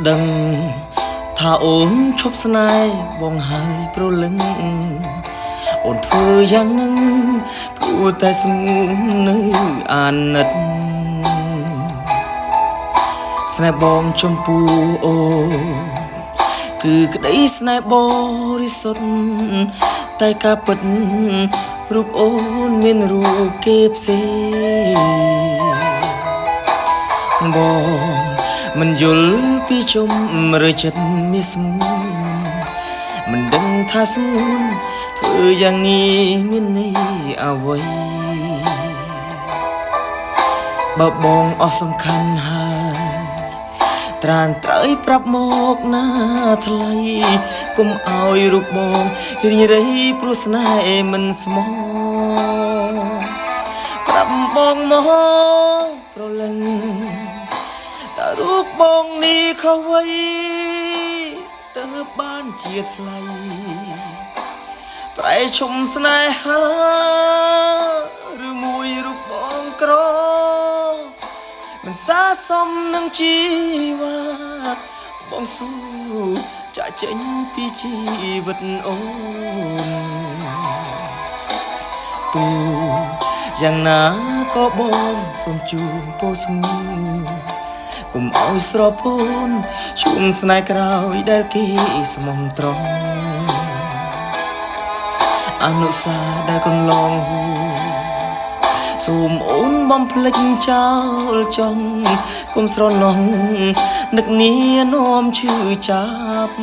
ដឹងថាអូនឈប់ស្នេហ៍បងហើយប្រលឹងអូនធ្វើយ៉ាងនឹងព្រោះតែស្ងួននៅអាណិតស្នេហ៍បងចំពោះអូគឺក្តីស្នេហ៍បរិសុទ្ធតែការពិតរូបអូនមានរូបគេផ្សេងបងមិនយល់ពីជំរឿចិត្តមានស្មួនមិនដឹងថាស្មួនធ្វើយ៉ាងនេះមានន័យអ្វីបើបងអស់សំខាន់ហើយត្រានត្រូវប្រាប់មកណាថ្លៃកុំឲ្យរូបបងរីងរៃព្រោះស្នេហ៍មិនស្មោះប្រាប់បងមកប្រលឹងតែរូបបងនេះខុសអ្វីទៅបានជាថ្លៃប្រែឈុំស្នេហាឬមួយរូបបងក្រមិនសាសមនឹងជីវ៉ាបងស៊ូចាក់ចេញពីជីវិតអូនទូយ៉ាងណាក៏បងសូមជូនពោស្ងួរកុំឲ្យស្រពោនជុំស្នេហ៍ក្រោយដែលគេស្មោះត្រង់អនុសាដែលកន្លងហួសូមអូនបំភ្លេចចោលចង់កុំស្រណោះនឹកនានាំឈឺចាប់